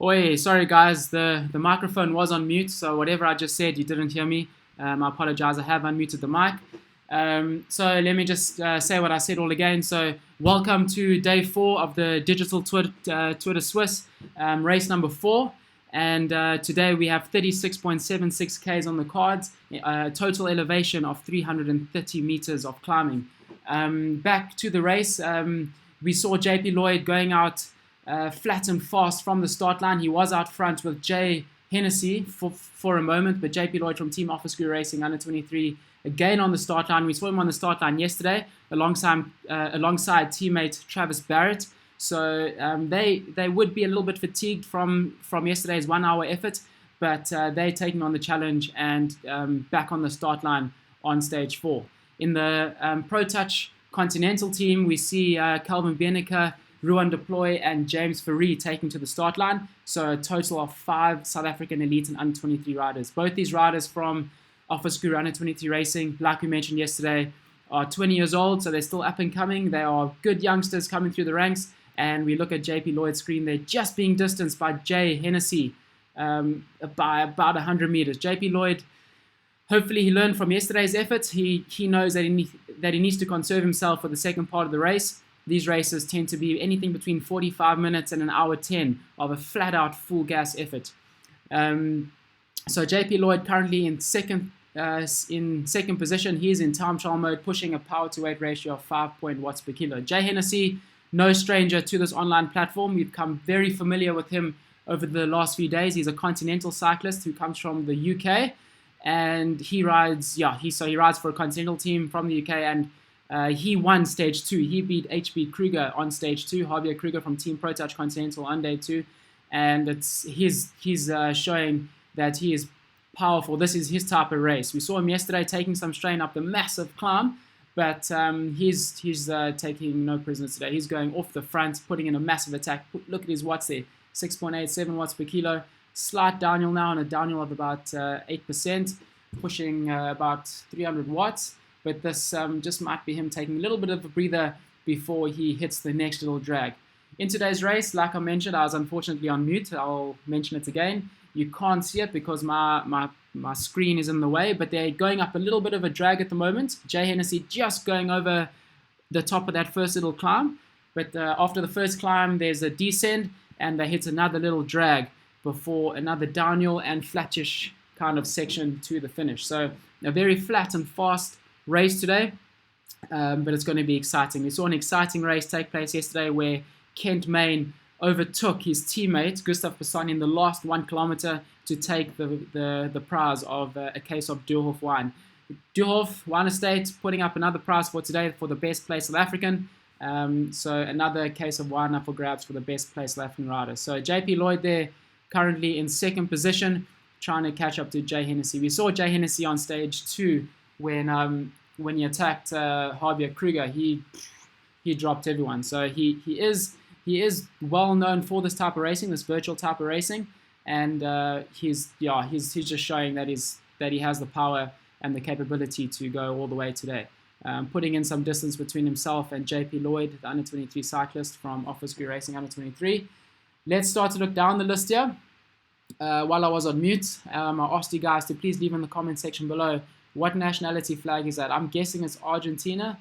Oi, sorry guys, the microphone was on mute, so whatever I just said, you didn't hear me. I apologize, I have unmuted the mic. So let me just say what I said all again. So welcome to day 4 of the Digital Twitter Swiss race number 4. And today we have 36.76 Ks on the cards, total elevation of 330 meters of climbing. Back to the race, we saw JP Lloyd going out flat and fast from the start line. He was out front with Jay Hennessy for a moment, but JP Lloyd from Team Office Racing under 23 again on the start line. We saw him on the start line yesterday alongside teammate Travis Barrett. So they would be a little bit fatigued from yesterday's 1 hour effort, but they're taking on the challenge and back on the start line on stage 4. In the Pro Touch Continental team, we see Calvin Benneker, Ruan Deploy, and James Ferree taking to the start line. So a total of 5 South African elite and under 23 riders. Both these riders from Office Guru under 23 Racing, like we mentioned yesterday, are 20 years old, so they're still up and coming. They are good youngsters coming through the ranks. And we look at JP Lloyd's screen, they're just being distanced by Jay Hennessy by about 100 meters. JP Lloyd, hopefully he learned from yesterday's efforts. He knows that he needs to conserve himself for the second part of the race. These races tend to be anything between 45 minutes and an hour 10 of a flat-out full gas effort. So JP Lloyd currently in second position. He's in time trial mode, pushing a power to weight ratio of 5 watts per kilo. Jay Hennessy, no stranger to this online platform. We've become very familiar with him over the last few days. He's a continental cyclist who comes from the UK, and he rides for a continental team from the UK, and he won stage 2. He beat HB Kruger on stage 2. Javier Kruger from Team Pro Touch Continental on day 2, and he's showing that he is powerful. This is his type of race. We saw him yesterday taking some strain up the massive climb, but he's taking no prisoners today. He's going off the front, putting in a massive attack. Look at his watts there, 6.87 watts per kilo. Slight downhill now, and a downhill of about 8%, pushing about 300 watts. But this just might be him taking a little bit of a breather before he hits the next little drag. In today's race, like I mentioned, I was unfortunately on mute. I'll mention it again. You can't see it because my screen is in the way, but they're going up a little bit of a drag at the moment. Jay Hennessy just going over the top of that first little climb. But after the first climb, there's a descent, and they hit another little drag before another downhill and flattish kind of section to the finish. So a very flat and fast race today, but it's going to be exciting. We saw an exciting race take place yesterday where Kent Main overtook his teammate Gustav Persson in the last 1 kilometer to take the prize of a case of Duurhof wine. Duurhof Wine Estate putting up another prize for today for the best place South African. So another case of wine up for grabs for the best place South African rider. So JP Lloyd there currently in second position, trying to catch up to Jay Hennessy. We saw Jay Hennessy on stage 2 when he attacked Javier Kruger. He dropped everyone. So he is well known for this type of racing, this virtual type of racing, and he's just showing that he has the power and the capability to go all the way today. Putting in some distance between himself and JP Lloyd, the under 23 cyclist from Office Racing under 23. Let's start to look down the list here. While I was on mute, I asked you guys to please leave in the comment section below what nationality flag is that. I'm guessing it's Argentina.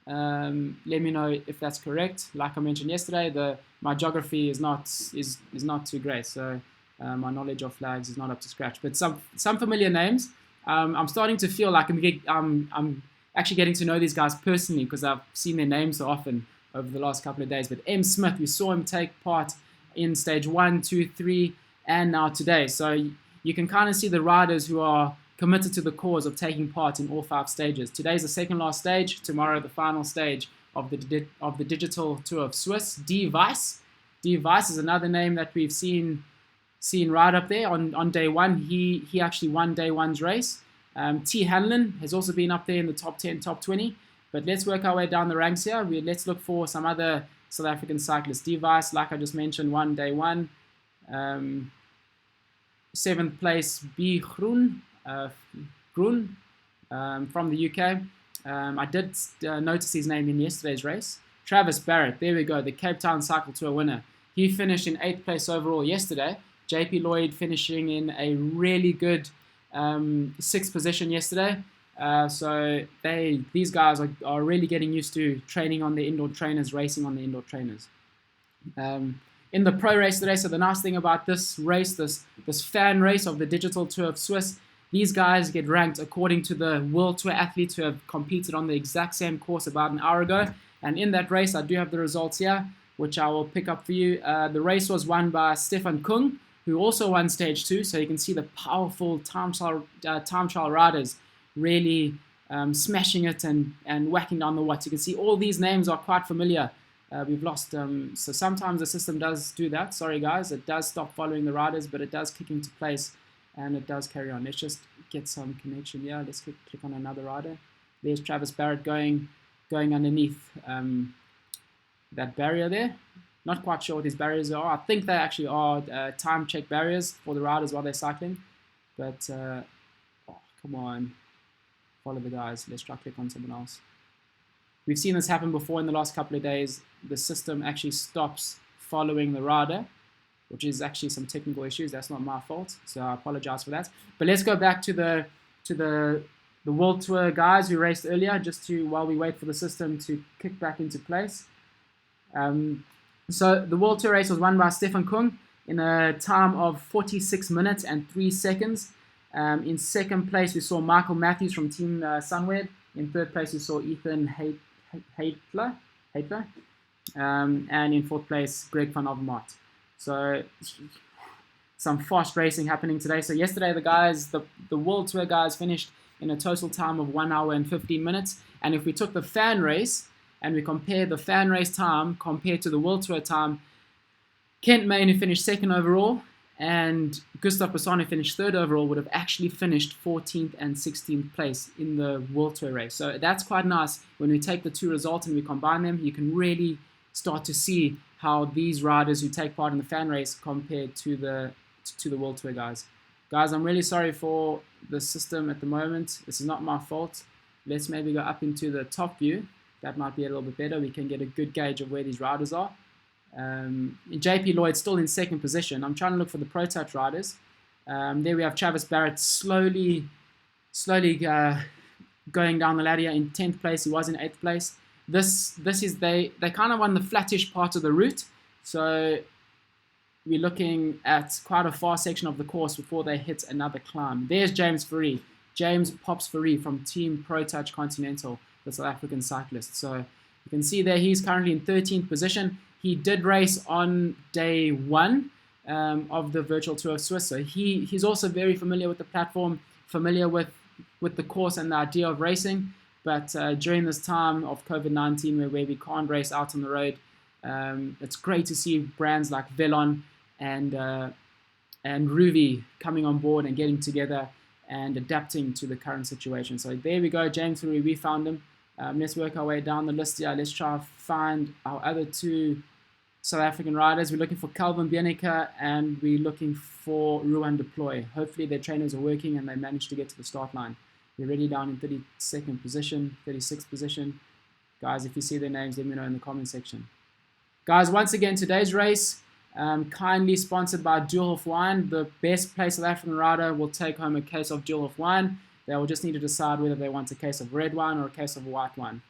Let me know if that's correct. Like I mentioned yesterday, my geography is not too great, so my knowledge of flags is not up to scratch. But some familiar names. I'm starting to feel like I'm actually getting to know these guys personally because I've seen their names so often over the last couple of days. But M. Smith, we saw him take part in stage 1, 2, 3, and now today. So you can kind of see the riders who are committed to the cause of taking part in all 5 stages. Today's the second last stage. Tomorrow, the final stage of the Digital Tour of Swiss. D. Weiss. D. Weiss is another name that we've seen right up there on day 1. He actually won day 1's race. T. Hanlon has also been up there in the top 10, top 20. But let's work our way down the ranks here. Let's look for some other South African cyclists. D. Weiss, like I just mentioned, won day 1. 7th place, B. Groen from the UK. I did notice his name in yesterday's race. Travis Barrett, there we go, the Cape Town Cycle Tour winner. He finished in 8th place overall yesterday, JP Lloyd finishing in a really good 6th position yesterday. So these guys are really getting used to training on the indoor trainers, racing on the indoor trainers. In the pro race today, so the nice thing about this race, this fan race of the Digital Tour of Swiss, these guys get ranked according to the World Tour athletes who have competed on the exact same course about an hour ago. And in that race, I do have the results here, which I will pick up for you. The race was won by Stefan Kung, who also won stage 2. So you can see the powerful time trial riders really smashing it and whacking down the watts. You can see all these names are quite familiar. We've lost, so sometimes the system does do that. Sorry guys, it does stop following the riders, but it does kick into place and it does carry on. Let's just get some connection here. Let's click on another rider. There's Travis Barrett going underneath that barrier there. Not quite sure what these barriers are. I think they actually are time check barriers for the riders while they're cycling. But oh, come on, follow the guys. Let's try click on someone else. We've seen this happen before in the last couple of days. The system actually stops following the rider, which is actually some technical issues. That's not my fault, so I apologize for that. But let's go back to the World Tour guys who raced earlier, just while we wait for the system to kick back into place. So the World Tour race was won by Stefan Kung in a time of 46 minutes and 3 seconds. In second place, we saw Michael Matthews from Team Sunweb. In third place, we saw Ethan Heitler. And in fourth place, Greg van Avermaet. So some fast racing happening today. So yesterday, the World Tour guys finished in a total time of 1 hour and 15 minutes. And if we took the fan race and we compare the fan race time compared to the World Tour time, Kent Main, who finished second overall, and Gustav Bassano, who finished third overall, would have actually finished 14th and 16th place in the World Tour race. So that's quite nice. When we take the two results and we combine them, you can really start to see how these riders who take part in the fan race compared to the World Tour guys. Guys, I'm really sorry for the system at the moment. This is not my fault. Let's maybe go up into the top view. That might be a little bit better. We can get a good gauge of where these riders are. JP Lloyd still in second position. I'm trying to look for the Pro Touch riders. There we have Travis Barrett slowly going down the ladder in 10th place. He was in 8th place. This is they kind of won the flattish part of the route. So we're looking at quite a far section of the course before they hit another climb. There's James Fourie. James Pops Fourie from Team Pro Touch Continental, the South African cyclist. So you can see there he's currently in 13th position. He did race on day 1 of the Virtual Tour of Swiss. So he's also very familiar with the platform, familiar with the course and the idea of racing. But during this time of COVID-19 where we can't race out on the road, it's great to see brands like Velon and Ruvi coming on board and getting together and adapting to the current situation. So there we go, James Fourie, we found him. Let's work our way down the list here. Let's try to find our other two South African riders. We're looking for Calvin Bianca and we're looking for Ruan Deploy. Hopefully their trainers are working and they managed to get to the start line. We're already down in 32nd position, 36th position. Guys, if you see their names, let me know in the comment section. Guys, once again, today's race, kindly sponsored by Dualhof Wine. The best placed South African rider will take home a case of Dualhof Wine. They will just need to decide whether they want a case of red wine or a case of white wine.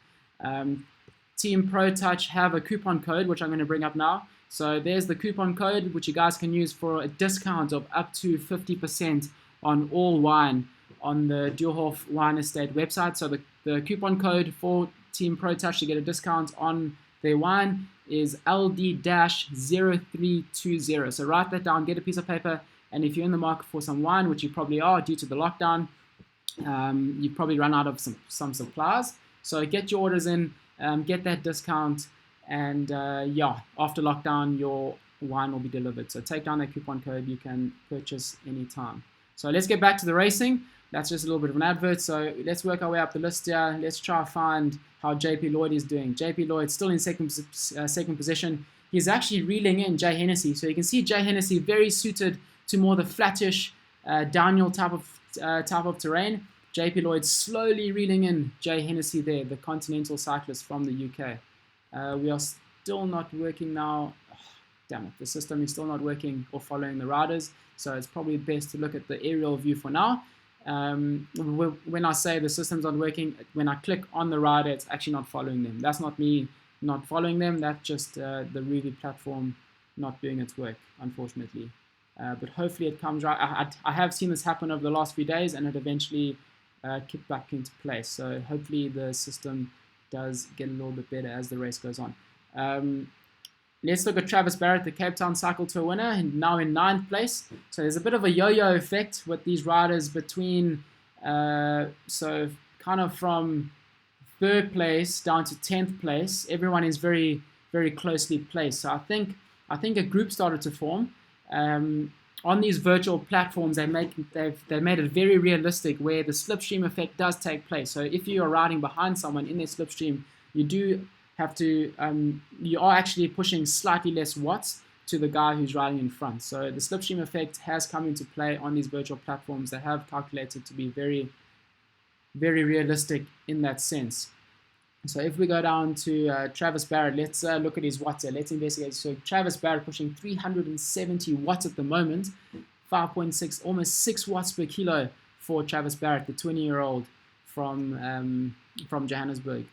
Team Pro Touch have a coupon code, which I'm going to bring up now. So there's the coupon code, which you guys can use for a discount of up to 50% on all wine on the Dualhof Wine Estate website. So the coupon code for Team Pro Touch to get a discount on their wine is LD-0320. So write that down, get a piece of paper, and if you're in the market for some wine, which you probably are due to the lockdown, you've probably run out of some supplies. So get your orders in, get that discount, and yeah, after lockdown, your wine will be delivered. So take down that coupon code, you can purchase anytime. So let's get back to the racing. That's just a little bit of an advert. So let's work our way up the list here. Let's try to find how JP Lloyd is doing. JP Lloyd still in second position. He's actually reeling in Jay Hennessy. So you can see Jay Hennessy very suited to more the flattish downhill type of terrain. JP Lloyd slowly reeling in Jay Hennessy there, the continental cyclist from the UK. We are still not working now. damn it, the system is still not working or following the riders. So it's probably best to look at the aerial view for now. When I say the system's not working, when I click on the rider, it's actually not following them. That's not me not following them. That's just the Ruby platform not doing its work, unfortunately. But hopefully it comes right. I have seen this happen over the last few days, and it eventually kicked back into place. So hopefully the system does get a little bit better as the race goes on. Let's look at Travis Barrett, the Cape Town Cycle Tour winner, and now in 9th place. So there's a bit of a yo-yo effect with these riders between, so kind of from 3rd place down to 10th place. Everyone is very, very closely placed. So I think a group started to form. On these virtual platforms, they've made it very realistic where the slipstream effect does take place. So if you are riding behind someone in their slipstream, you do have to, you are actually pushing slightly less watts to the guy who's riding in front. So the slipstream effect has come into play on these virtual platforms. They have calculated to be very, very realistic in that sense. So if we go down to Travis Barrett, let's look at his watts here. Let's investigate. So Travis Barrett pushing 370 watts at the moment, 5.6, almost 6 watts per kilo for Travis Barrett, the 20-year-old from Johannesburg.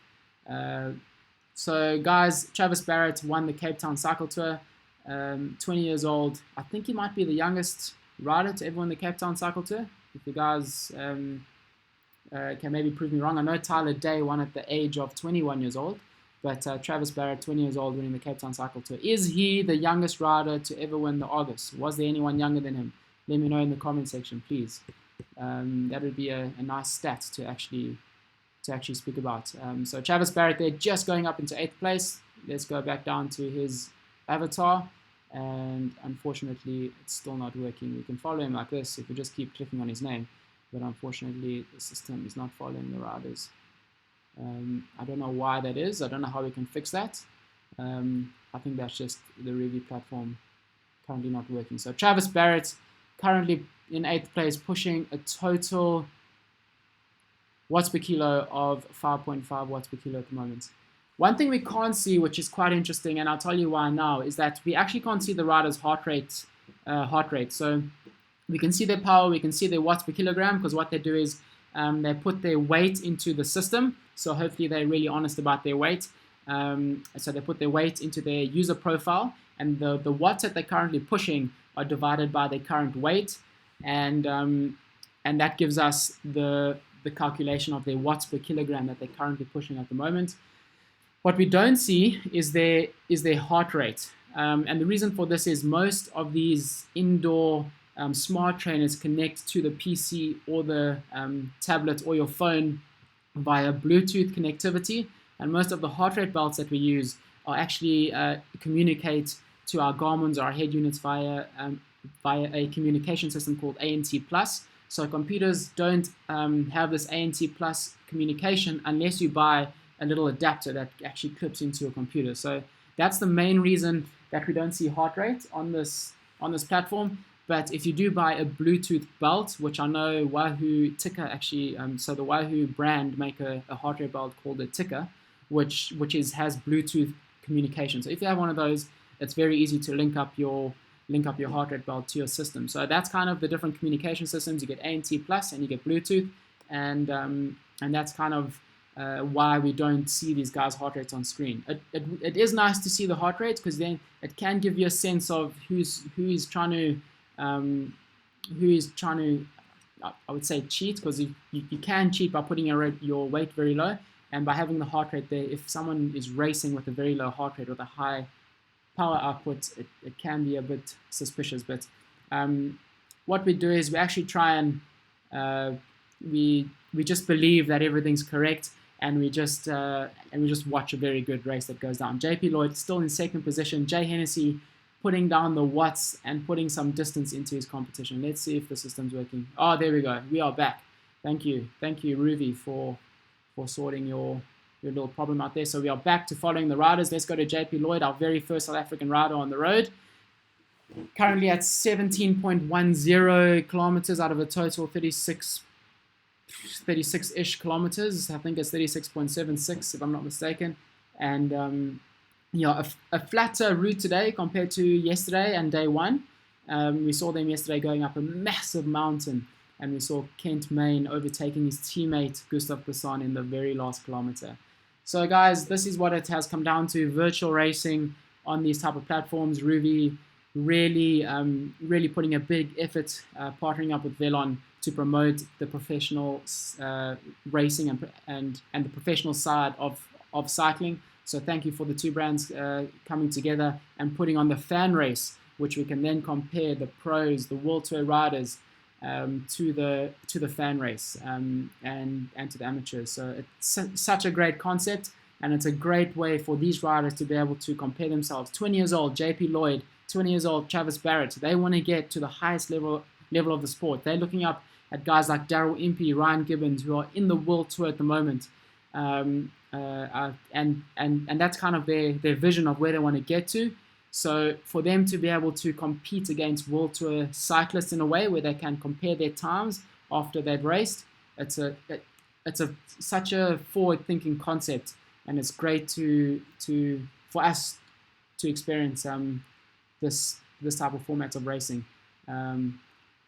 So guys, Travis Barrett won the Cape Town Cycle Tour, 20 years old. I think he might be the youngest rider to ever win the Cape Town Cycle Tour. If you guys can maybe prove me wrong. I know Tyler Day won at the age of 21 years old, but Travis Barrett, 20 years old, winning the Cape Town Cycle Tour. Is he the youngest rider to ever win the Argus? Was there anyone younger than him? Let me know in the comment section, please. That would be a nice stat to actually speak about. So Travis Barrett there, just going up into 8th place. Let's go back down to his avatar, and unfortunately it's still not working. We can follow him like this if we just keep clicking on his name, but unfortunately the system is not following the riders. I don't know why that is. I don't know how we can fix that. I think that's just the Ruby platform currently not working. So Travis Barrett currently in 8th place, pushing a total watts per kilo of 5.5 watts per kilo at the moment. One thing we can't see, which is quite interesting, and I'll tell you why now, is that we actually can't see the rider's heart rate. So we can see their power, we can see their watts per kilogram, because what they do is they put their weight into the system. So hopefully they're really honest about their weight. So they put their weight into their user profile, and the watts that they're currently pushing are divided by their current weight, and that gives us the calculation of their watts per kilogram that they're currently pushing at the moment. What we don't see is their heart rate. And the reason for this is most of these indoor smart trainers connect to the PC or the tablet or your phone via Bluetooth connectivity. And most of the heart rate belts that we use are actually communicate to our Garmin's or our head units via a communication system called ANT+. So computers don't have this ANT+ communication unless you buy a little adapter that actually clips into your computer. So that's the main reason that we don't see heart rate on this platform. But if you do buy a Bluetooth belt, which I know Wahoo Ticker actually, so the Wahoo brand make a heart rate belt called a Ticker, which has Bluetooth communication. So if you have one of those, it's very easy to link up your heart rate belt to your system. So that's kind of the different communication systems. You get ANT+ and you get Bluetooth, and that's kind of why we don't see these guys' heart rates on screen. It is nice to see the heart rate, because then it can give you a sense of who is trying to I would say cheat, because you can cheat by putting your weight very low, and by having the heart rate there. If someone is racing with a very low heart rate with a high power output, it can be a bit suspicious. But what we do is we actually try and we just believe that everything's correct, and we just watch a very good race that goes down. JP Lloyd still in 2nd position. Jay Hennessy putting down the watts and putting some distance into his competition. Let's see if the system's working. Oh, there we go. We are back. Thank you, Ruby, for sorting your little problem out there. So we are back to following the riders. Let's go to JP Lloyd, our very first South African rider on the road. Currently at 17.10 kilometers out of a total 36-ish kilometers. I think it's 36.76 if I'm not mistaken. And a flatter route today compared to yesterday and day one. We saw them yesterday going up a massive mountain, and we saw Kent Main overtaking his teammate Gustav Besson in the very last kilometer. So guys, this is what it has come down to: virtual racing on these type of platforms. Ruby really putting a big effort, partnering up with Velon to promote the professional racing and the professional side of cycling. So thank you for the two brands coming together and putting on the fan race, which we can then compare the pros, the World Tour riders, to the fan race and to the amateurs. So it's such a great concept, and it's a great way for these riders to be able to compare themselves. 20 years old, JP Lloyd, 20 years old, Travis Barrett. They want to get to the highest level of the sport. They're looking up at guys like Daryl Impey, Ryan Gibbons, who are in the World Tour at the moment. And that's kind of their vision of where they want to get to. So for them to be able to compete against World Tour cyclists in a way where they can compare their times after they've raced, it's such a forward-thinking concept, and it's great for us to experience this type of format of racing.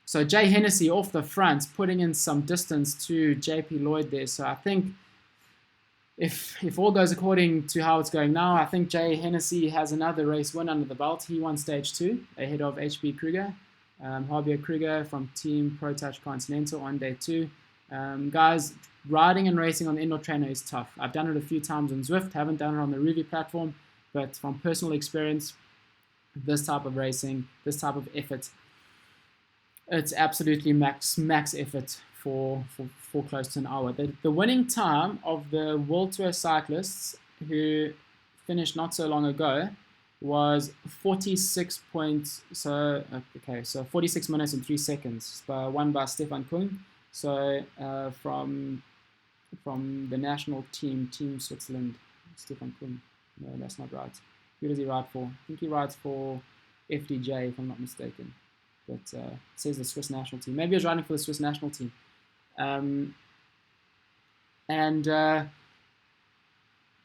So Jay Hennessy off the front, putting in some distance to JP Lloyd there. So I think if all goes according to how it's going now, I think Jay Hennessy has another race win under the belt. He won stage 2 ahead of HB Kruger. Javier Kruger from Team Pro Touch Continental on day 2. Guys, riding and racing on the indoor trainer is tough. I've done it a few times on Zwift, haven't done it on the Ruby platform, but from personal experience, this type of racing, this type of effort, it's absolutely max effort for close to an hour. The winning time of the World Tour cyclists who finished not so long ago was 46 points. So 46 minutes and 3 seconds, won by Stefan Kung. So from the national team Switzerland, Stefan Kung. No, that's not right. Who does he ride for? I think he rides for FDJ, if I'm not mistaken. But it says the Swiss national team. Maybe he was riding for the Swiss national team.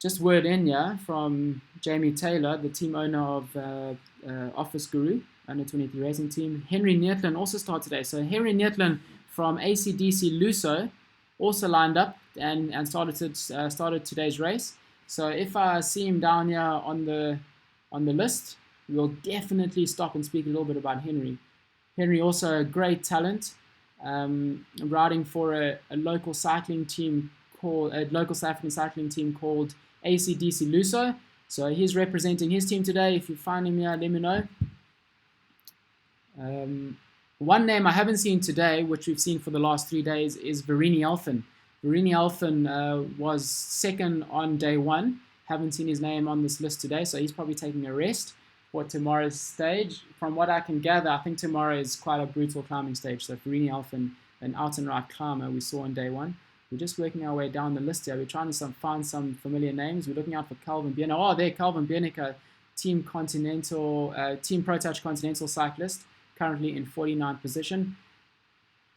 Just word in here from Jamie Taylor, the team owner of Office Guru, under 23 racing team. Henry Neertlin also started today. So Henry Neertlin from ACDC Luso also lined up and started today's race. So if I see him down here on the list, we'll definitely stop and speak a little bit about Henry. Henry also a great talent, riding for a local cycling team called ACDC Luso. So he's representing his team today. If you find him here, let me know. One name I haven't seen today, which we've seen for the last 3 days, is Verini Elfin. Verini Elfin was second on day 1. Haven't seen his name on this list today, so he's probably taking a rest for tomorrow's stage. From what I can gather, I think tomorrow is quite a brutal climbing stage. So Verini Elfin, an out and right climber we saw on day 1. We're just working our way down the list here. We're trying to find some familiar names. We're looking out for Calvin Biernicke. Oh, there, Calvin Biernicke, Team Pro Touch Continental cyclist, currently in 49th position.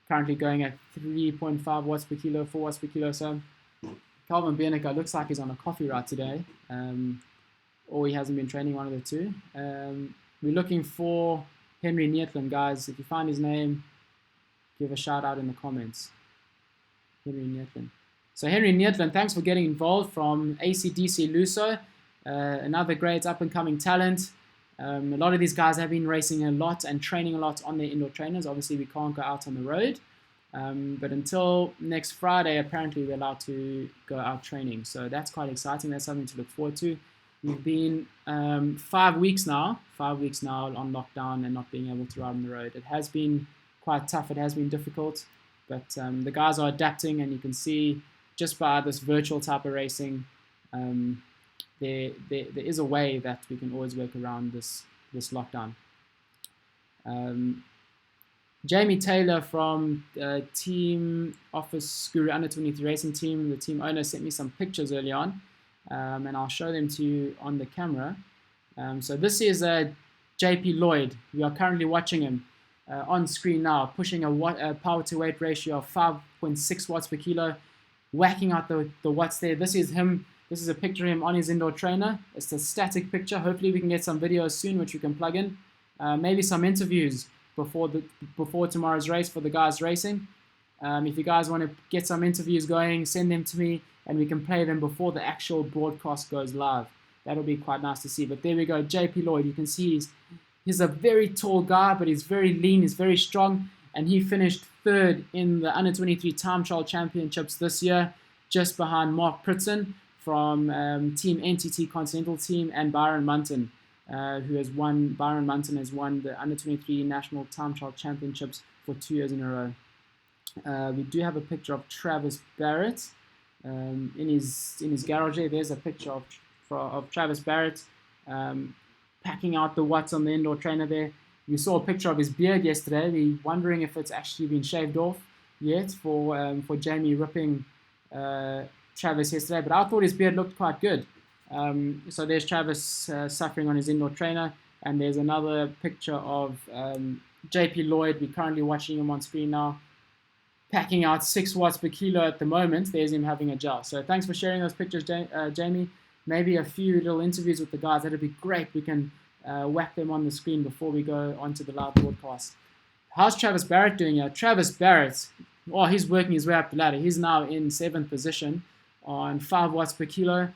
Currently going at 3.5 watts per kilo, 4 watts per kilo. So Calvin Biernicke looks like he's on a coffee ride today, or he hasn't been training, one of the two. We're looking for Henry Neertlin, guys. If you find his name, give a shout out in the comments. Henry Neertlin. So Henry Neertlin, thanks for getting involved from ACDC Luso. Another great up-and-coming talent. A lot of these guys have been racing a lot and training a lot on their indoor trainers. Obviously, we can't go out on the road. But until next Friday, apparently we're allowed to go out training. So that's quite exciting. That's something to look forward to. We've been 5 weeks now on lockdown and not being able to ride on the road. It has been quite tough. It has been difficult. But the guys are adapting, and you can see just by this virtual type of racing, there is a way that we can always work around this lockdown. Jamie Taylor from Team Office Guru Under 23 Racing Team, the team owner, sent me some pictures early on, and I'll show them to you on the camera. So this is JP Lloyd. We are currently watching him on screen now, pushing a power to weight ratio of 5.6 watts per kilo, whacking out the watts there. This is him This is a picture of him on his indoor trainer. It's a static picture. Hopefully we can get some videos soon which we can plug in. Maybe some interviews before tomorrow's race for the guys racing. If you guys want to get some interviews going, send them to me and we can play them before the actual broadcast goes live. That'll be quite nice to see. But there we go, JP Lloyd. You can see he's a very tall guy, but he's very lean, he's very strong, and he finished third in the Under-23 Time Trial Championships this year, just behind Mark Pritson from Team NTT Continental Team and Byron Munton, who has won. Byron Munton has won the Under-23 National Time Trial Championships for 2 years in a row. We do have a picture of Travis Barrett in his garage there. There's a picture of Travis Barrett packing out the watts on the indoor trainer there. You saw a picture of his beard yesterday. We're wondering if it's actually been shaved off yet for Jamie ripping Travis yesterday, but I thought his beard looked quite good. So there's Travis suffering on his indoor trainer, and there's another picture of JP Lloyd. We're currently watching him on screen now, packing out 6 watts per kilo at the moment. There's him having a gel. So thanks for sharing those pictures, Jamie. Maybe a few little interviews with the guys. That'd be great. We can whack them on the screen before we go onto the live broadcast. How's Travis Barrett doing here? Travis Barrett, he's working his way up the ladder. He's now in 7th position on 5 watts per kilo,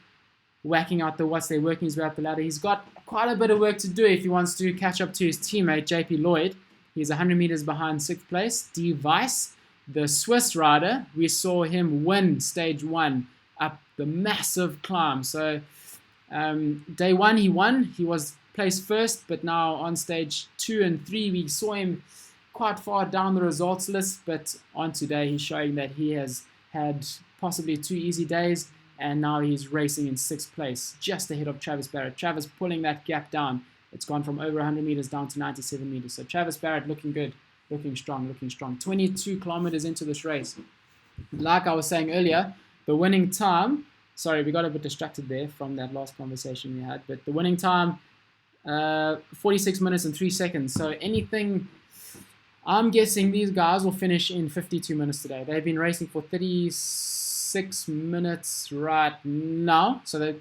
whacking out the watts. They're working his way up the ladder. He's got quite a bit of work to do if he wants to catch up to his teammate, JP Lloyd. He's 100 meters behind 6th place. D. Weiss, the Swiss rider, we saw him win stage 1 up the massive climb. So day 1 he won. He was placed first, but now on stage 2 and 3 we saw him quite far down the results list. But on today he's showing that he has had possibly 2 easy days, and now he's racing in 6th place, just ahead of Travis Barrett. Travis pulling that gap down. It's gone from over 100 meters down to 97 meters. So Travis Barrett looking good, looking strong. 22 kilometers into this race. Like I was saying earlier, the winning time, sorry, we got a bit distracted there from that last conversation we had, but the winning time, 46 minutes and 3 seconds. So anything, I'm guessing these guys will finish in 52 minutes today. They've been racing for 36 minutes right now. So they're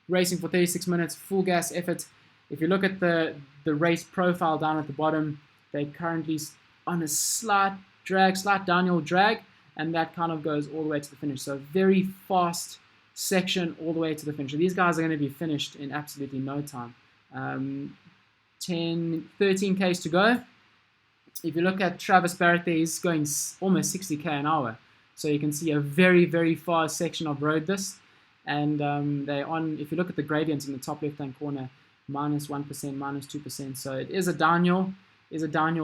racing for 36 minutes, full gas effort. If you look at the race profile down at the bottom, they're currently on a slight downhill drag, and that kind of goes all the way to the finish. So very fast section all the way to the finish. These guys are going to be finished in absolutely no time. 13 Ks to go. If you look at Travis Barrett there, he's going almost 60 K an hour. So you can see a very, very fast section of road this. And they're on, if you look at the gradients in the top left-hand corner, minus 1%, minus 2%. So it is a downhill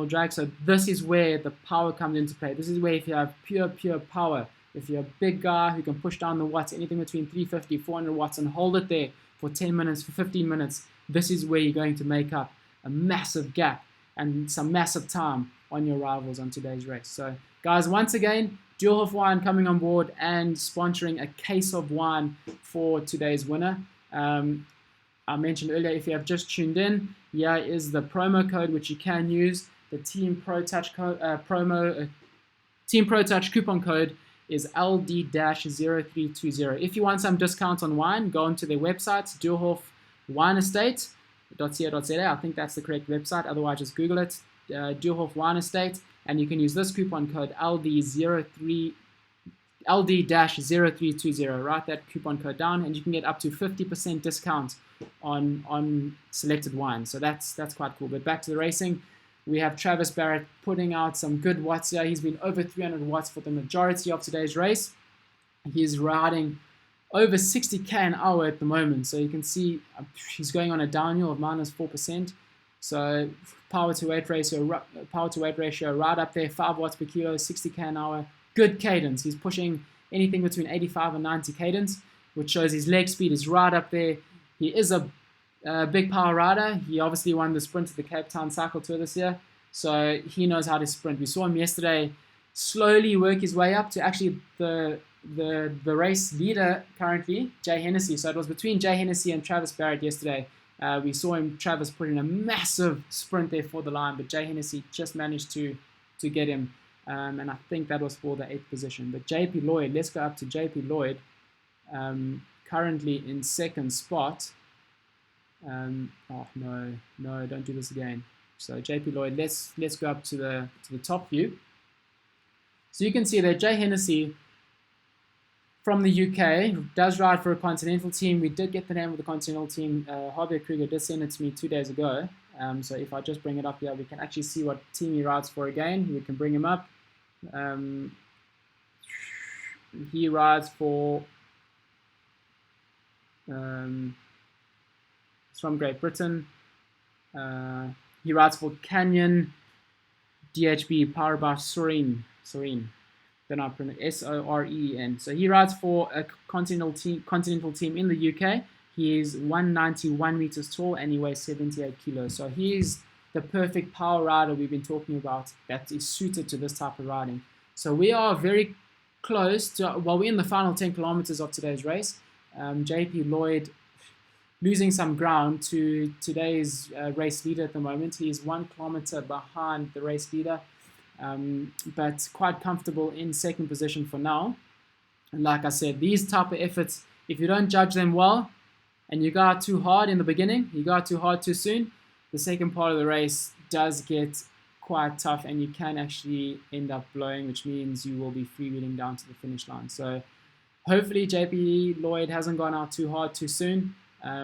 drag. So this is where the power comes into play. This is where if you have pure power, if you're a big guy who can push down the watts, anything between 350, 400 watts, and hold it there for 10 minutes, for 15 minutes, this is where you're going to make up a massive gap and some massive time on your rivals on today's race. So guys, once again, Dualhof Wine coming on board and sponsoring a case of wine for today's winner. I mentioned earlier, if you have just tuned in, here is the promo code which you can use. The Team Pro Touch Team Pro Touch coupon code is LD-0320. If you want some discounts on wine, go onto their website, Dualhof Wine Estate.co.za. I think that's the correct website. Otherwise, just Google it, Dualhof Wine Estate, and you can use this coupon code LD-0320. Write that coupon code down, and you can get up to 50% discount on selected wines. So that's quite cool. But back to the racing, we have Travis Barrett putting out some good watts here. He's been over 300 watts for the majority of today's race. He's riding over 60 K an hour at the moment. So you can see he's going on a downhill of minus 4%. So power to weight ratio right up there, 5 watts per kilo, 60 K an hour. Good cadence. He's pushing anything between 85 and 90 cadence, which shows his leg speed is right up there. He is a big power rider. He obviously won the sprint at the Cape Town Cycle Tour this year, so he knows how to sprint. We saw him yesterday slowly work his way up to actually the race leader currently, Jay Hennessy. So it was between Jay Hennessy and Travis Barrett yesterday. We saw Travis put in a massive sprint there for the line, but Jay Hennessy just managed to get him, and I think that was for the 8th position. But JP Lloyd, let's go up to JP Lloyd. currently in second spot. Oh no, don't do this again. So JP Lloyd, let's go up to the top view. So you can see that Jay Hennessy from the UK does ride for a continental team. We did get the name of the continental team. Javier Kruger did send it to me 2 days ago. So if I just bring it up here, we can actually see what team he rides for again. We can bring him up. He rides for, it's from Great Britain. He rides for Canyon DHB, powered by Soren. Then I pronounce S-O-R-E-N. So he rides for a continental team in the UK. He is 191 meters tall and he weighs 78 kilos. So he is the perfect power rider we've been talking about that is suited to this type of riding. So we are very close to, well, we're in the final 10 kilometers of today's race. JP Lloyd losing some ground to today's race leader at the moment. He is 1 kilometer behind the race leader, but quite comfortable in second position for now. And like I said, these type of efforts, if you don't judge them well and you go out too hard in the beginning, you go out too hard too soon, the second part of the race does get quite tough and you can actually end up blowing, which means you will be freewheeling down to the finish line. So hopefully JP Lloyd hasn't gone out too hard too soon.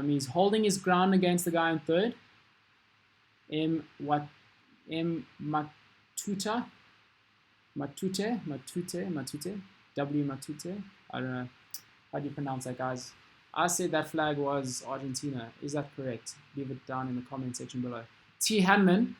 He's holding his ground against the guy in third, M. Matute, W. Matute. I don't know. How do you pronounce that, guys? I said that flag was Argentina. Is that correct? Leave it down in the comment section below. T. Hanlon.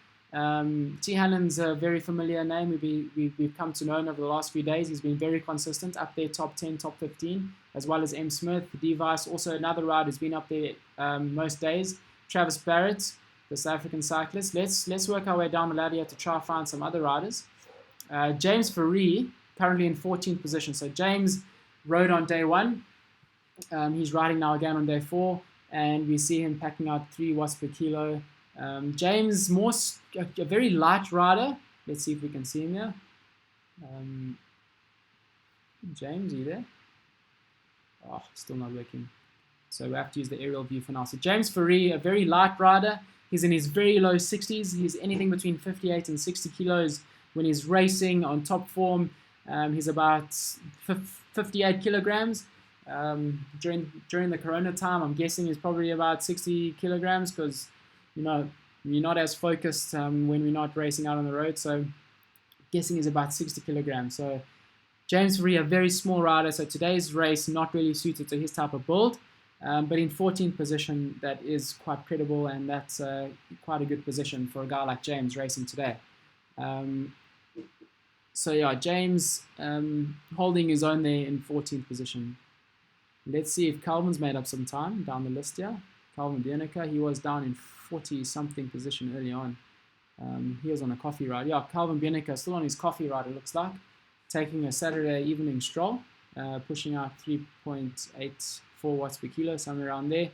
T. Hanlon's a very familiar name. We've come to know him over the last few days. He's been very consistent, up there top 10, top 15, as well as M. Smith, Device. Also another rider who's been up there most days. Travis Barrett, the South African cyclist. Let's work our way down the ladder here to try and find some other riders. James Ferree, currently in 14th position. So James rode on day 1. He's riding now again on day 4, and we see him packing out 3 watts per kilo. James, a very light rider. Let's see if we can see him here. James, are you there? Oh, still not working. So we have to use the aerial view for now. So James Ferree, a very light rider. He's in his very low 60s. He's anything between 58 and 60 kilos when he's racing on top form. He's about 58 kilograms. During the corona time, I'm guessing he's probably about 60 kilograms because, you know, you're not as focused when we're not racing out on the road. So guessing he's about 60 kilograms. So James Ferree, a very small rider. So today's race not really suited to his type of build. But in 14th position, that is quite credible, and that's quite a good position for a guy like James racing today. So yeah, James holding his own there in 14th position. Let's see if Calvin's made up some time down the list here. Calvin Biernicke, he was down in 40-something position early on. He was on a coffee ride. Yeah, Calvin Biernicke still on his coffee ride, it looks like. Taking a Saturday evening stroll, pushing out 3.84 watts per kilo, somewhere around there.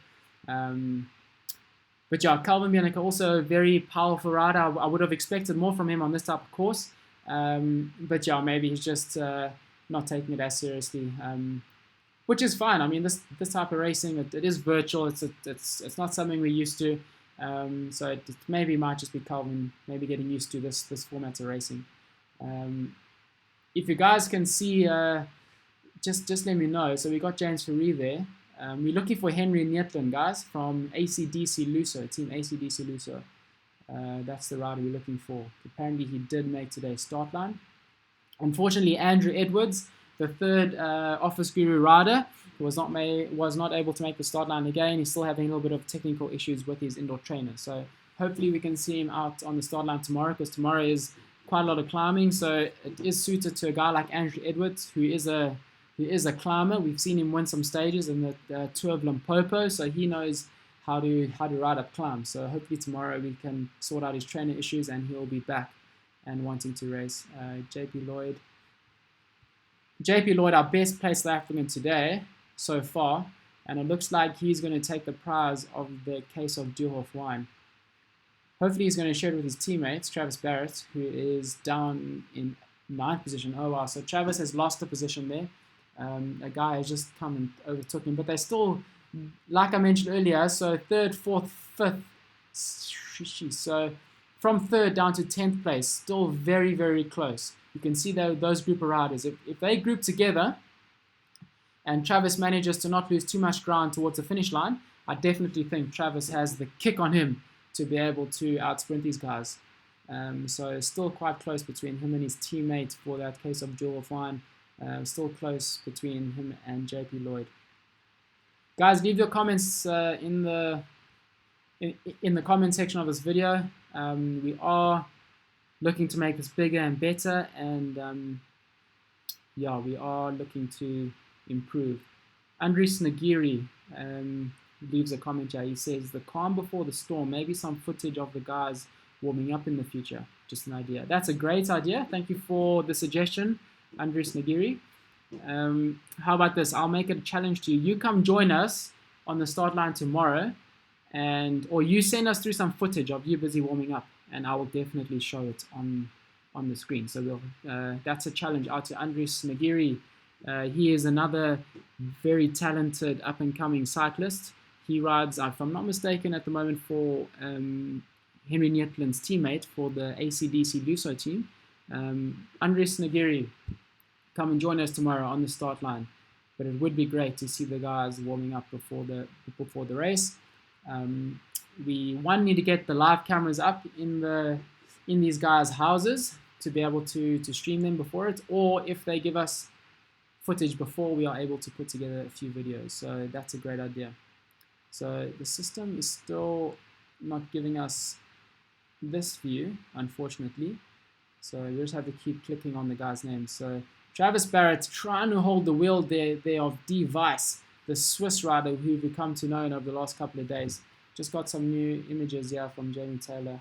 But yeah, Calvin Biernicke, also a very powerful rider. I would have expected more from him on this type of course. But yeah, maybe he's just not taking it as seriously. Which is fine. I mean, this type of racing, it is virtual. It's not something we're used to. So it maybe might just be Calvin maybe getting used to this format of racing. If you guys can see, just let me know. So we got James Ferree there. We're looking for Henry Nietlin, guys, from ACDC Luso, Team ACDC Luso. That's the rider we're looking for. Apparently he did make today's start line. Unfortunately, Andrew Edwards, the third Office Guru rider, was not able to make the start line again. He's still having a little bit of technical issues with his indoor trainer. So hopefully we can see him out on the start line tomorrow, because tomorrow is quite a lot of climbing. So it is suited to a guy like Andrew Edwards, who is a climber. We've seen him win some stages in the Tour of Limpopo, so he knows how to ride up climbs. So hopefully tomorrow we can sort out his trainer issues and he'll be back and wanting to race. JP Lloyd, our best placed South African today so far, and it looks like he's going to take the prize of the case of Duurhof wine. Hopefully he's going to share it with his teammates, Travis Barrett, who is down in 9th position. Oh wow, so Travis has lost the position there. A guy has just come and overtook him, but they're still, like I mentioned earlier, so third, fourth, fifth. So from third down to 10th place, still very, very close. You can see those group of riders. If they group together and Travis manages to not lose too much ground towards the finish line, I definitely think Travis has the kick on him to be able to outsprint these guys. So it's still quite close between him and his teammate for that case of Jewel of Wine. Still close between him and JP Lloyd. Guys, leave your comments in the comment section of this video. We are looking to make this bigger and better, and yeah, we are looking to improve. Andres Nagiri leaves a comment here. He says, the calm before the storm, maybe some footage of the guys warming up in the future. Just an idea. That's a great idea. Thank you for the suggestion, Andres Nagiri. How about this? I'll make it a challenge to you. You come join us on the start line tomorrow, or you send us through some footage of you busy warming up, and I will definitely show it on the screen. So that's a challenge out to Andres Nagiri. He is another very talented up-and-coming cyclist. He rides, if I'm not mistaken, at the moment for Henry Nietland's teammate for the ACDC Luso team. Andres Nagiri, come and join us tomorrow on the start line. But it would be great to see the guys warming up before the race. We need to get the live cameras up in these guys' houses to be able to stream them before it, or if they give us footage before, we are able to put together a few videos. So that's a great idea. So the system is still not giving us this view, unfortunately. So you just have to keep clicking on the guy's name. So Travis Barrett trying to hold the wheel there of D Weiss, the Swiss rider who we've come to know over the last couple of days. Just got some new images here from Jamie Taylor,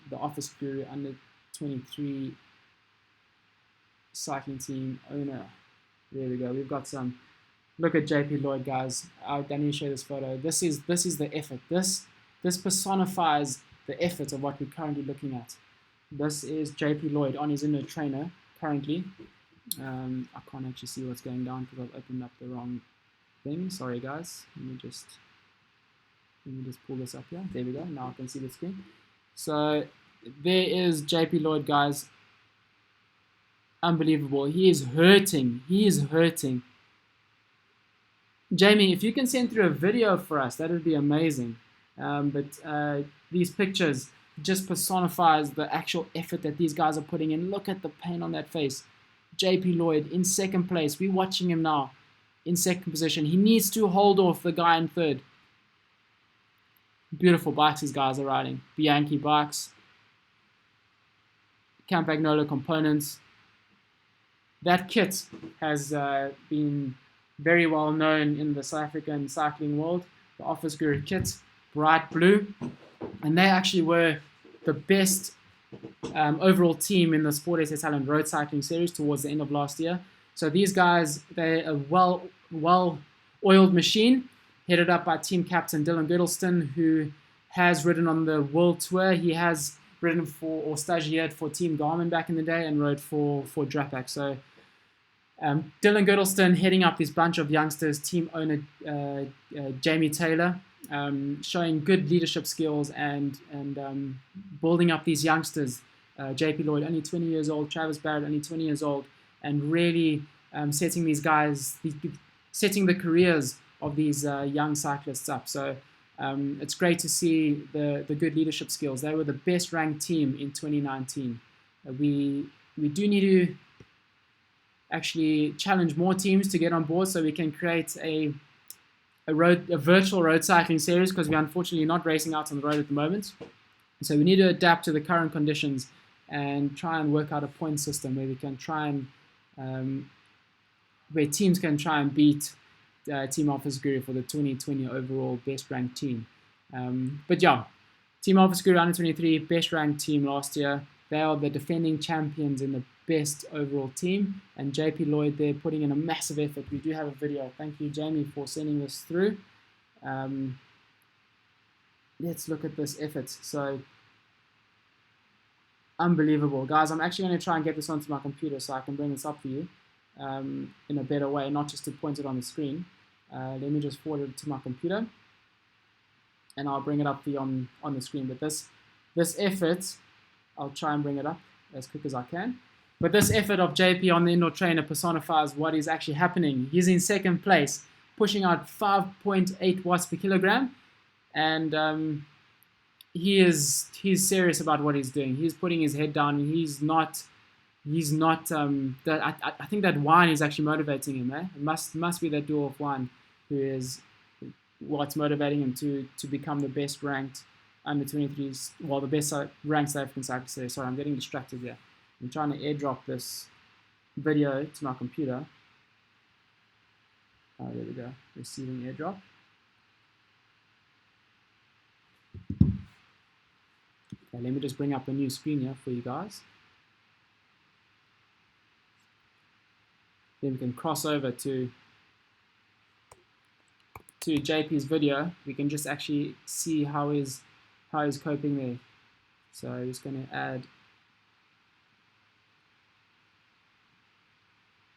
the Office Guru under 23 cycling team owner. There we go. We've got some. Look at JP Lloyd, guys. I need to share this photo. This is the effort. This personifies the effort of what we're currently looking at. This is JP Lloyd on his inner trainer currently. I can't actually see what's going down because I've opened up the wrong thing. Sorry, guys. Let me just pull this up here. There we go. Now I can see the screen. So there is JP Lloyd, guys. Unbelievable. He is hurting. He is hurting. Jamie, if you can send through a video for us, that would be amazing. But these pictures just personifies the actual effort that these guys are putting in. Look at the pain on that face. JP Lloyd in second place. We're watching him now in second position. He needs to hold off the guy in third. Beautiful bikes these guys are riding. Bianchi bikes. Campagnolo components. That kit has been very well known in the South African cycling world. The Office Guru kit, bright blue. And they actually were the best overall team in the Sport SA Talent Road Cycling Series towards the end of last year. So these guys, they're a well-oiled machine, headed up by team captain Dylan Girdleston, who has ridden on the World Tour. He has ridden for, or stagiaired for Team Garmin back in the day and rode for Drapac. So Dylan Girdleston heading up this bunch of youngsters, team owner Jamie Taylor, showing good leadership skills and building up these youngsters. JP Lloyd, only 20 years old, Travis Barrett, only 20 years old, and really setting these guys, setting the careers of these young cyclists up. So it's great to see the good leadership skills. They were the best ranked team in 2019. We do need to actually challenge more teams to get on board so we can create a virtual road cycling series, because we're unfortunately not racing out on the road at the moment. So we need to adapt to the current conditions and try and work out a point system where we can try and where teams can try and beat Team Office Guru for the 2020 overall best ranked team. But yeah, Team Office Guru under 23 best ranked team last year. They are the defending champions in the best overall team, and JP Lloyd, they're putting in a massive effort. We do have a video. Thank you, Jamie, for sending this through. Let's look at this effort. So unbelievable, guys. I'm actually going to try and get this onto my computer so I can bring this up for you. in a better way, not just to point it on the screen. Let me just forward it to my computer, and I'll bring it up for you on the screen. But this effort, I'll try and bring it up as quick as I can. But this effort of JP on the indoor trainer personifies what is actually happening. He's in second place, pushing out 5.8 watts per kilogram, and he's serious about what he's doing. He's putting his head down. He's not. I think that wine is actually motivating him. It must be that dwarf wine who is what's motivating him to become the best ranked under 23s. Well, the best ranked South African cyclist today. Sorry, I'm getting distracted here. I'm trying to airdrop this video to my computer. Oh, there we go. Receiving airdrop. Okay, let me just bring up a new screen here for you guys. Then we can cross over to JP's video. We can just actually see how he's coping there. So I'm just going to add.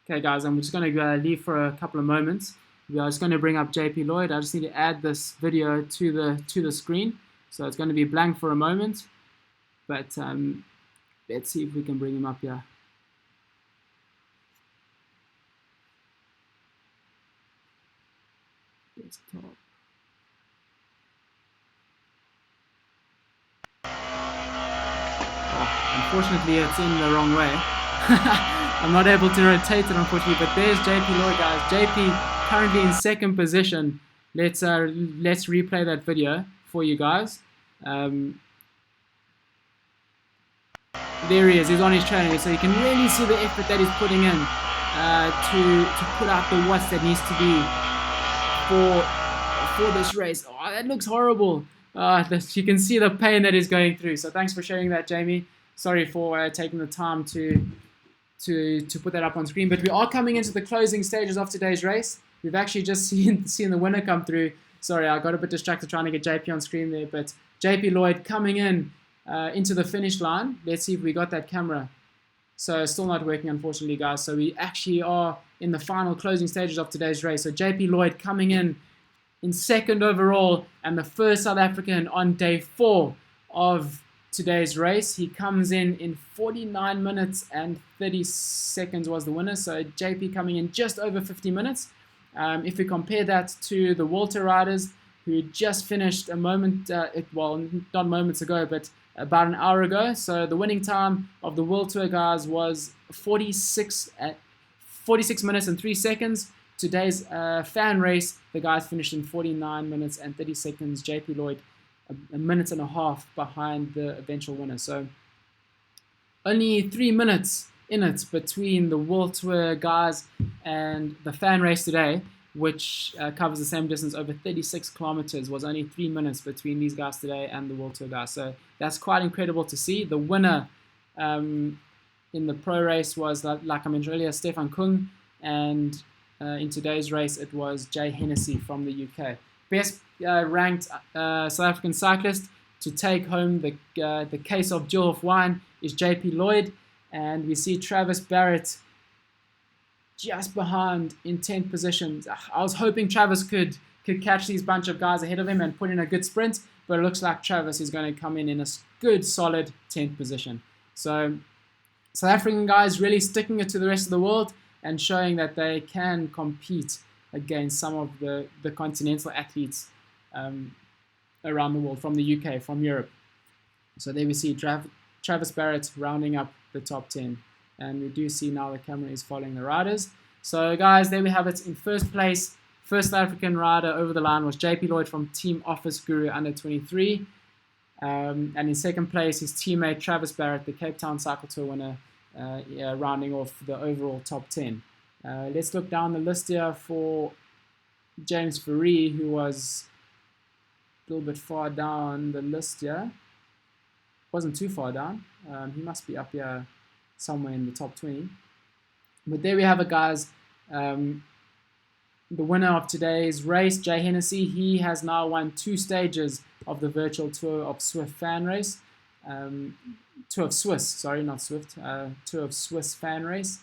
Okay, guys, I'm just going to leave for a couple of moments. We are just going to bring up JP Lloyd. I just need to add this video to the screen. So it's going to be blank for a moment. But let's see if we can bring him up here. Desktop. Oh, unfortunately, it's in the wrong way. I'm not able to rotate it, unfortunately. But there's JP Lloyd, guys. JP currently in second position. Let's replay that video for you guys. There he is. He's on his trainer, so you can really see the effort that he's putting in to put out the watts that needs to be for this race. Oh, that looks horrible. You can see the pain that he's going through. So thanks for sharing that, Jamie. Sorry for taking the time to put that up on screen. But we are coming into the closing stages of today's race. We've actually just seen the winner come through. Sorry, I got a bit distracted trying to get JP on screen there. But JP Lloyd coming in into the finish line. Let's see if we got that camera. So still not working, unfortunately, guys. So we actually are in the final closing stages of today's race. So JP Lloyd coming in second overall and the first South African on day 4 of today's race. He comes in 49 minutes and 30 seconds was the winner. So JP coming in just over 50 minutes. If we compare that to the Walter riders who just finished a moment, well, not moments ago, but about an hour ago. So the winning time of the World Tour guys was 46 minutes and 3 seconds. Today's fan race, the guys finished in 49 minutes and 30 seconds. JP Lloyd a minute and a half behind the eventual winner. So only 3 minutes in it between the World Tour guys and the fan race today, which covers the same distance over 36 kilometers, was only 3 minutes between these guys today and the World Tour guys. So that's quite incredible to see. The winner in the pro race was, like I mentioned earlier, Stefan Kung, and in today's race it was Jay Hennessy from the UK. Best ranked South African cyclist to take home the case of Dwarf wine is JP Lloyd, and we see Travis Barrett just behind in 10th position. I was hoping Travis could catch these bunch of guys ahead of him and put in a good sprint, but it looks like Travis is going to come in a good, solid 10th position. So South African guys really sticking it to the rest of the world and showing that they can compete against some of the continental athletes around the world, from the UK, from Europe. So there we see Travis Barrett rounding up the top 10. And we do see now the camera is following the riders. So guys, there we have it. In first place, first South African rider over the line was JP Lloyd from Team Office Guru under 23. And in second place, his teammate Travis Barrett, the Cape Town Cycle Tour winner, rounding off the overall top 10. Let's look down the list here for James Fourie, who was a little bit far down the list here. Wasn't too far down. He must be up here somewhere in the top 20. But there we have it, guys. The winner of today's race, Jay Hennessy, he has now won 2 stages of the virtual Tour of Swift fan race. Tour of Swiss, sorry, not Swift. Tour of Swiss fan race.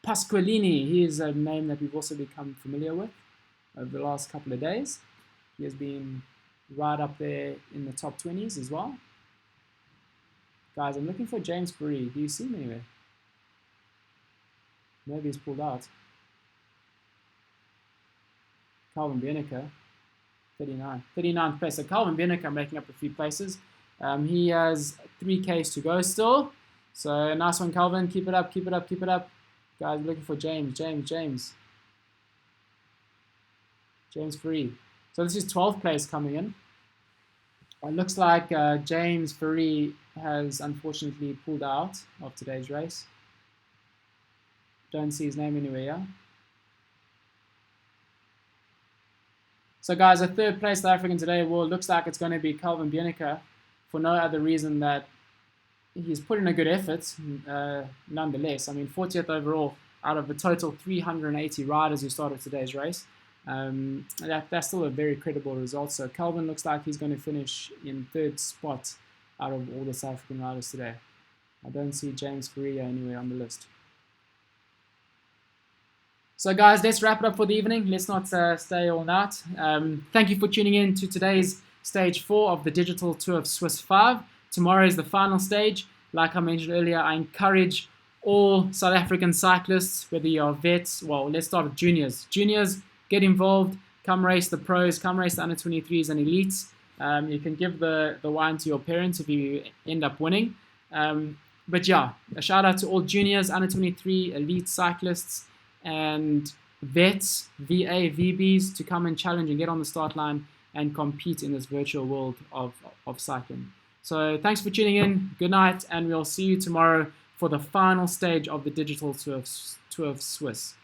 Pasqualini. He is a name that we've also become familiar with over the last couple of days. He has been right up there in the top 20s as well. Guys, I'm looking for James Fourie. Do you see him anywhere? Maybe he's pulled out. Calvin Benica, 39th place. So Calvin Benica making up a few places. He has 3Ks to go still. So nice one, Calvin. Keep it up, keep it up, keep it up. Guys, looking for James Fourie. So this is 12th place coming in. It looks like James Fourie has unfortunately pulled out of today's race. Don't see his name anywhere, yeah? So guys, a third place South African today, well, it looks like it's going to be Calvin Benica for no other reason that he's put in a good effort nonetheless. I mean, 40th overall out of the total 380 riders who started today's race. That's still a very credible result. So Calvin looks like he's going to finish in third spot out of all the South African riders today. I don't see James Fourie anywhere on the list. So guys, let's wrap it up for the evening. Let's not stay all night. Thank you for tuning in to today's stage 4 of the Digital Tour of Swiss 5. Tomorrow is the final stage. Like I mentioned earlier, I encourage all South African cyclists, whether you're vets, well, let's start with juniors. Juniors, get involved, come race the pros, come race the under 23s and elites. You can give the wine to your parents if you end up winning. But yeah, a shout out to all juniors, under 23, elite cyclists, and vets, VA, VBs to come and challenge and get on the start line and compete in this virtual world of cycling. So thanks for tuning in. Good night, and we'll see you tomorrow for the final stage of the Digital Tour of Swiss.